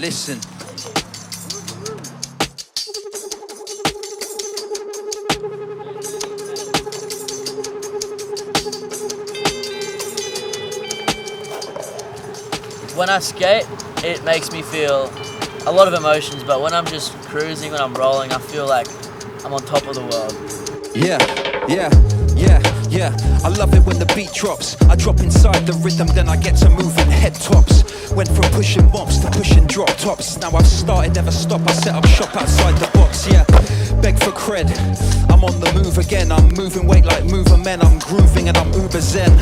Listen. When I skate, it makes me feel a lot of emotions, but when I'm just cruising, when I'm rolling, I feel like I'm on top of the world. Yeah. I love it when the beat drops. I drop inside the rhythm, then I get to moving head tops. Went from pushing mops to pushing drop tops. Now I've started, never stop. I set up shop outside the box, yeah. Beg for cred, I'm on the move again. I'm moving weight like mover men. I'm grooving and I'm uber zen.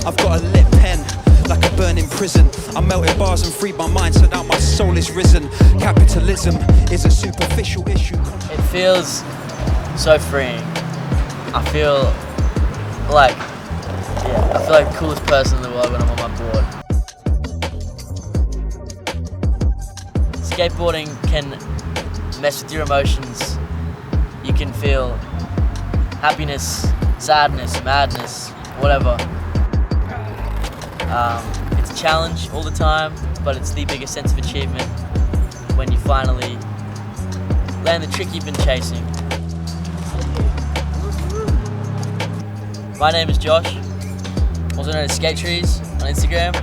I've got a lit pen, like a burning prison. I melted bars and freed my mind, so now my soul is risen. Capitalism is a superficial issue. It feels so freeing. I feel like the coolest person in the world when I'm on my board. Skateboarding can mess with your emotions. You can feel happiness, sadness, madness, whatever. It's a challenge all the time, but it's the biggest sense of achievement when you finally land the trick you've been chasing. My name is Josh, also known as Skate Trees on Instagram.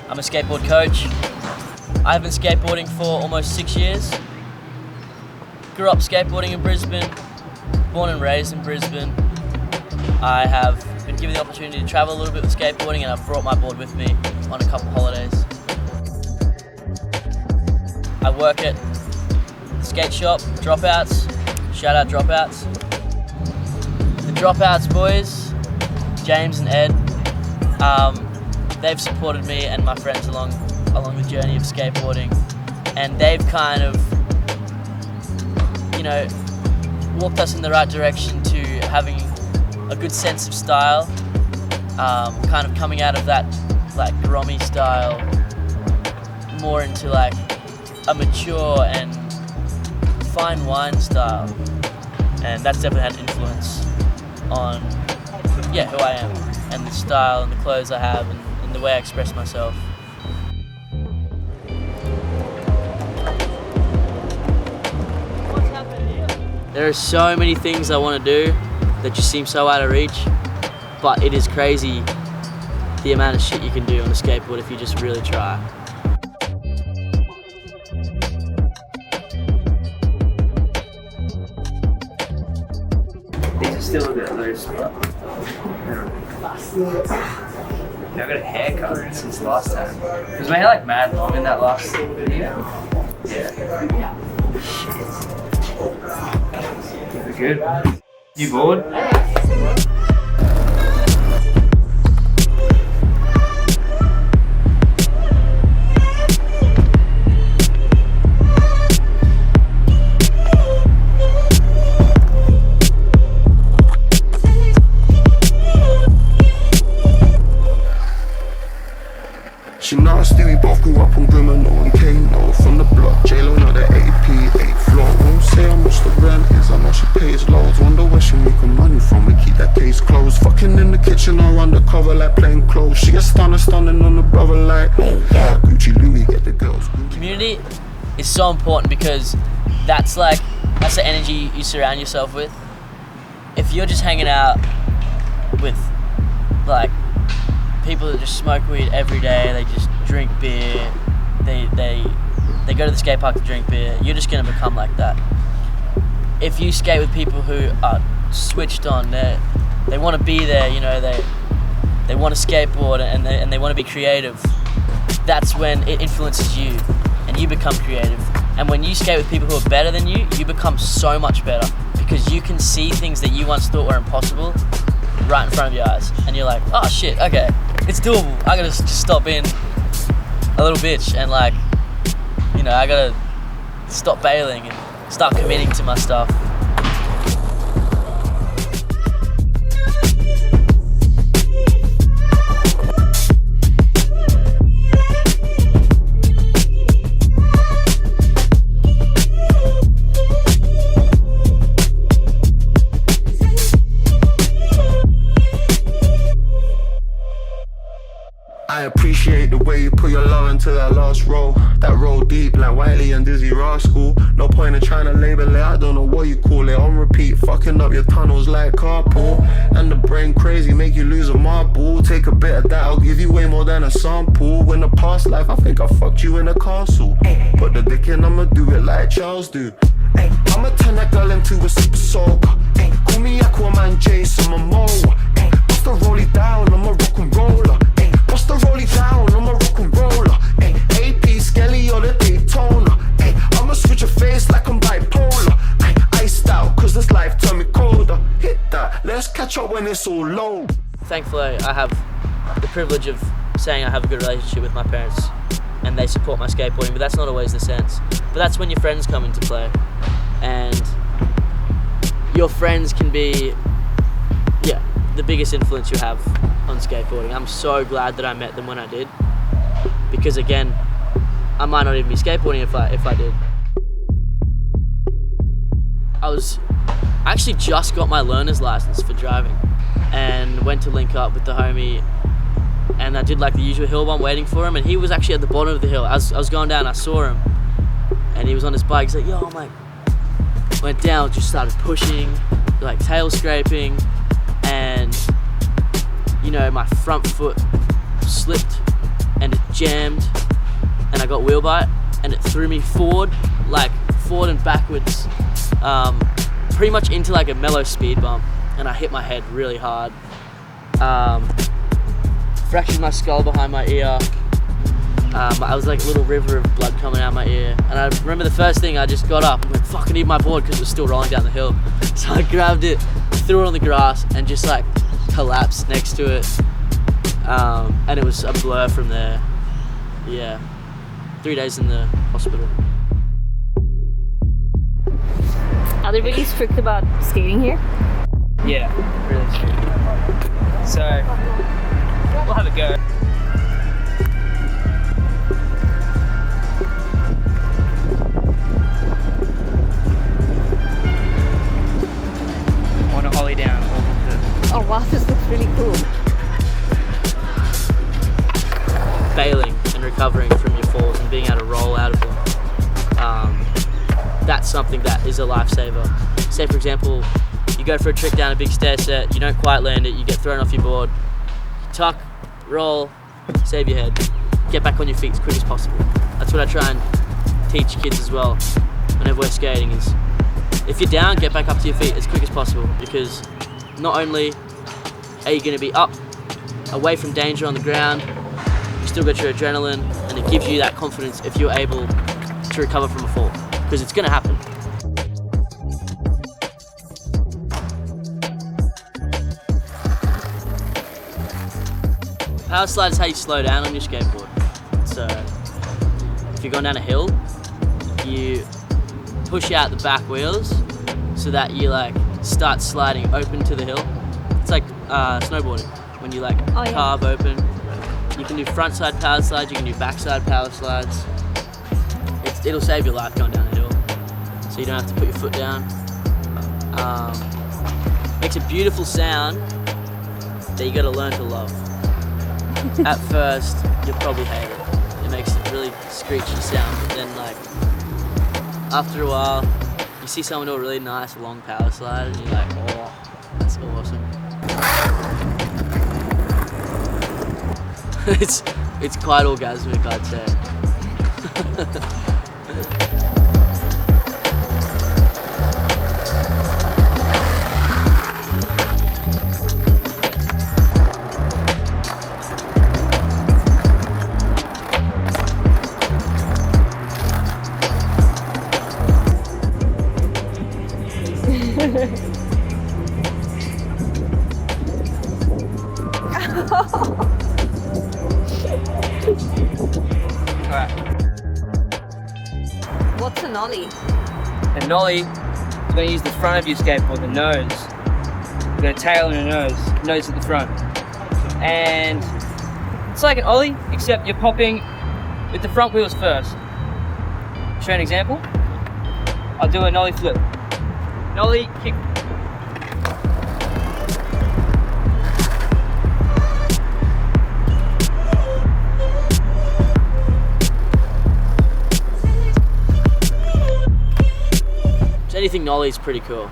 I'm a skateboard coach. I've been skateboarding for almost 6 years. Grew up skateboarding in Brisbane, born and raised in Brisbane. I have been given the opportunity to travel a little bit with skateboarding, and I've brought my board with me on a couple holidays. I work at the skate shop, Dropouts. Shout out Dropouts. The Dropouts boys, James and Ed, they've supported me and my friends along the journey of skateboarding, and they've kind of, walked us in the right direction to having a good sense of style, kind of coming out of that like grommy style more into like a mature and fine wine style, and that's definitely had influence on who I am and the style and the clothes I have and the way I express myself. There are so many things I want to do that just seem so out of reach, but it is crazy the amount of shit you can do on a skateboard if you just really try. These are still a bit loose, but I've got a haircut since last time. Because my hair like mad long in that last video. Yeah. We're good. You bored? She nasty, we both grew up on Grimmer, no one came, no from the block. J-Lo, not the AP, 8th floor. Won't say how much the rent is, I know she pays loads. Wonder where she making money from, we keep that case closed. Fucking in the kitchen or undercover like playing clothes. She a stunning on the brother like, oh yeah, Gucci Louis, get the girls. Community is so important because that's the energy you surround yourself with. If you're just hanging out with like people that just smoke weed every day, they just drink beer, they go to the skate park to drink beer, you're just gonna become like that. If you skate with people who are switched on, they want to be there, they want to skateboard and they want to be creative, that's when it influences you and you become creative. And when you skate with people who are better than you, you become so much better because you can see things that you once thought were impossible right in front of your eyes, and you're like, oh shit, okay, it's doable. I gotta just stop being a little bitch and I gotta stop bailing and start committing to my stuff. I appreciate the way you put your love into that last row. That roll deep like Wiley and Dizzy Rascal. No point in trying to label it, I don't know what you call it. On repeat, fucking up your tunnels like carpool. And the brain crazy, make you lose a marble. Take a bit of that, I'll give you way more than a sample. In the past life, I think I fucked you in a castle. Put the dick in, I'ma do it like Charles do. I'ma turn that girl into a super soaker. Call me Aquaman, Jason Momoa. Bust the rollie down, I'm a rock and roller. Bust the rollie down, I'm a rock and roller. AP, Skelly or the Daytona. I'ma switch your face like I'm bipolar. Iced out, cause this life turned me colder. Hit that, let's catch up when it's all low. Thankfully, I have the privilege of saying I have a good relationship with my parents and they support my skateboarding, but that's not always the sense. But that's when your friends come into play. And your friends can be, the biggest influence you have on skateboarding. I'm so glad that I met them when I did, because again, I might not even be skateboarding if I did. I actually just got my learner's license for driving and went to link up with the homie, and I did like the usual hill bump waiting for him, and he was actually at the bottom of the hill. As I was going down, I saw him and he was on his bike. He's like, yo, I'm like, went down, just started pushing, like tail scraping, and my front foot slipped and it jammed and I got wheel bite and it threw me forward and backwards, pretty much into like a mellow speed bump, and I hit my head really hard. Fractured my skull behind my ear. I was like a little river of blood coming out my ear, and I remember the first thing, I just got up and went, fuck, I need my board, because it was still rolling down the hill. So I grabbed it, threw it on the grass, and just like collapsed next to it, and it was a blur from there. 3 days in the hospital. Are they really strict about skating here? Yeah, really strict. So we'll have a go. I want to ollie down. Oh wow, this looks really cool. Bailing and recovering from your falls and being able to roll out of them, that's something that is a lifesaver. Say for example, you go for a trick down a big stair set, you don't quite land it, you get thrown off your board, tuck, roll, save your head, get back on your feet as quick as possible. That's what I try and teach kids as well whenever we're skating, is if you're down, get back up to your feet as quick as possible, because not only are you going to be up, away from danger on the ground, you still got your adrenaline, and it gives you that confidence if you're able to recover from a fall, because it's going to happen. Power slide is how you slow down on your skateboard. So if you're going down a hill, you push out the back wheels so that you like start sliding open to the hill. It's like snowboarding, when you like carve open. You can do front side power slides, you can do back side power slides. It'll save your life going down a hill, so you don't have to put your foot down. Makes a beautiful sound that you got to learn to love. At first, you'll probably hate it. It makes a really screechy sound, but then like after a while, you see someone do a really nice long power slide, and you're like, oh, that's awesome. It's quite orgasmic, I'd say. What's a nollie? A nollie, you're going to use the front of your skateboard, the nose. You've got a tail and a nose at the front. And it's like an ollie, except you're popping with the front wheels first. Show you an example. I'll do a nollie flip. Nollie, kick. anything nollie is pretty cool.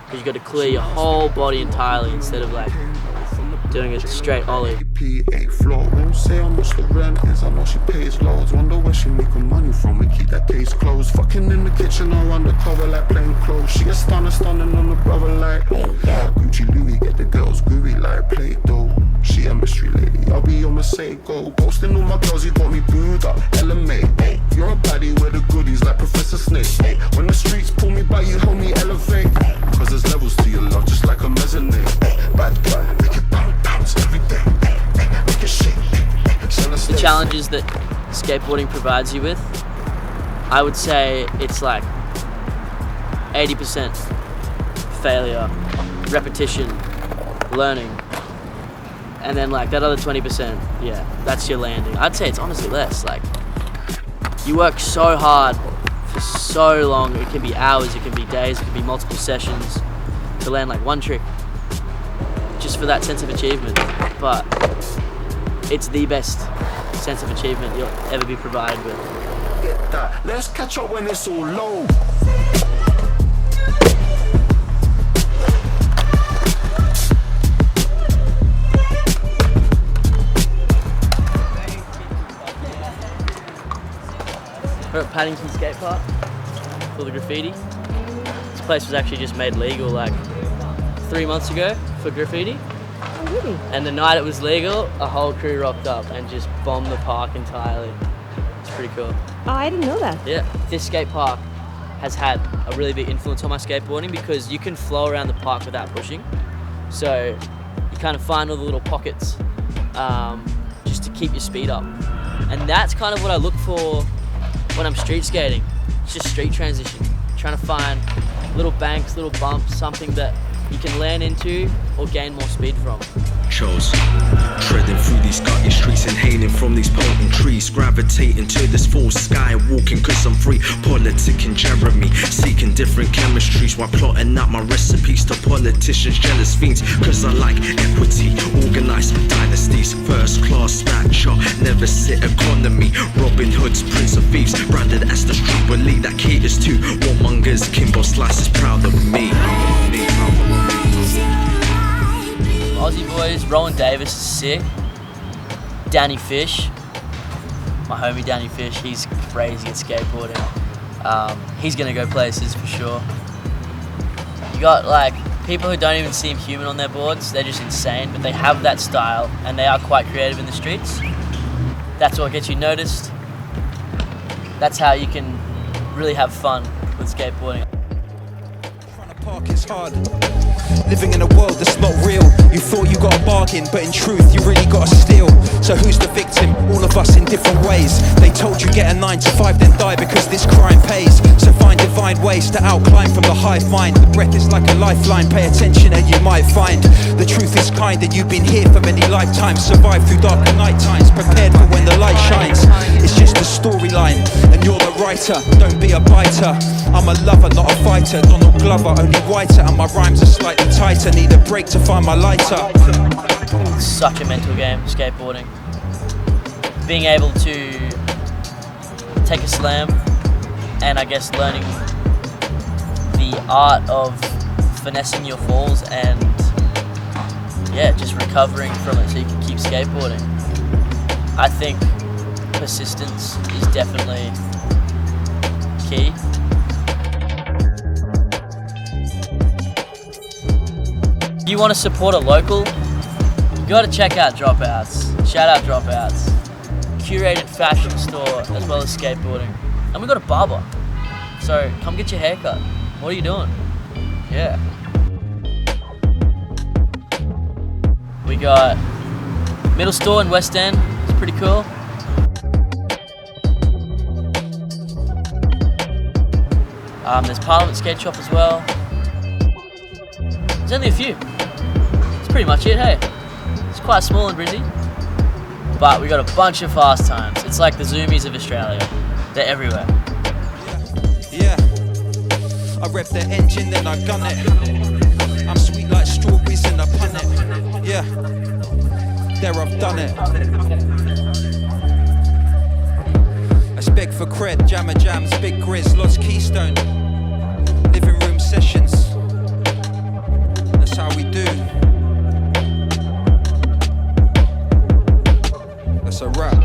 Because you got to clear your whole body entirely instead of like doing a straight ollie. P8 floor, won't say how much the rent is. I know she pays loads. Wonder where she making money from. We keep that case closed. Fucking in the kitchen or undercover like plain clothes. She a stunning on the brother like Gucci Louis, get the girls gooey like Play-Doh. She a mystery lady, I'll be on my say go. Ghosting all my girls, you got me booed up. LMA, you're a baddie with the goodies like Professor Snake. When the streets pull me by, you help me elevate. Cause there's levels to your love, just like a mezzanine. Bad guy, make it bounce every day. Make it shake. The challenges that skateboarding provides you with, I would say it's like 80% failure, repetition, learning, and then like that other 20%, yeah, that's your landing. I'd say it's honestly less. Like, you work so hard for so long. It can be hours, it can be days, it can be multiple sessions to land like one trick, just for that sense of achievement. But it's the best sense of achievement you'll ever be provided with. Get that. Let's catch up when it's all low. We're at Paddington Skate Park for the graffiti. This place was actually just made legal like 3 months ago for graffiti. Oh, really? And the night it was legal, a whole crew rocked up and just bombed the park entirely. It's pretty cool. Oh, I didn't know that. Yeah, this skate park has had a really big influence on my skateboarding because you can flow around the park without pushing. So you kind of find all the little pockets just to keep your speed up. And that's kind of what I look for when I'm street skating. It's just street transition. Trying to find little banks, little bumps, something that you can land into or gain more speed from. Chose treading through these gutty streets, inhaling from these potent trees, gravitating to this full sky, walking cause I'm free, politicking Jeremy, seeking different chemistries while plotting out my recipes to politicians, jealous fiends, cause I like equity, organized dynasties, first class stature, never sit economy, Robin Hood's Prince of Thieves, branded as the street elite that caters to warmongers, Kimbo Slice is proud of me. Aussie boys, Rowan Davis is sick. Danny Fish, my homie Danny Fish, he's crazy at skateboarding. He's gonna go places for sure. You got like people who don't even seem human on their boards, they're just insane, but they have that style and they are quite creative in the streets. That's what gets you noticed. That's how you can really have fun with skateboarding. Trying to park is hard. Living in a world that's not real. You thought you got a bargain, but in truth you really got to steal. So who's the victim? All of us in different ways. They told you get a 9 to 5 then die because this crime pays. So find divine ways to outclimb from the hive mind. The breath is like a lifeline, pay attention and you might find the truth is kind and you've been here for many lifetimes. Survived through darker night times, prepared for when the light shines. It's just a storyline and you're the writer, don't be a biter. I'm a lover, not a fighter. Donald Glover, only whiter, and my rhymes are slightly tighter. Need a break to find my lighter. It's such a mental game, skateboarding. Being able to take a slam and I guess learning the art of finessing your falls and yeah, just recovering from it so you can keep skateboarding. I think persistence is definitely key. If you want to support a local, you got to check out Dropouts. Shout out Dropouts. Curated fashion store as well as skateboarding. And we got a barber. So come get your haircut. What are you doing? Yeah. We got Middle Store in West End. It's pretty cool. There's Parliament Skate Shop as well. There's only a few. That's pretty much it, hey. It's quite small and busy. But we got a bunch of fast times. It's like the Zoomies of Australia. They're everywhere. Yeah, I rev the engine, then I gun it. I'm sweet like strawberries in a punnet. Yeah, there I've done it. I spec for cred, Jamaz, Big Grizz, Lost Keystone. Living room that's a wrap.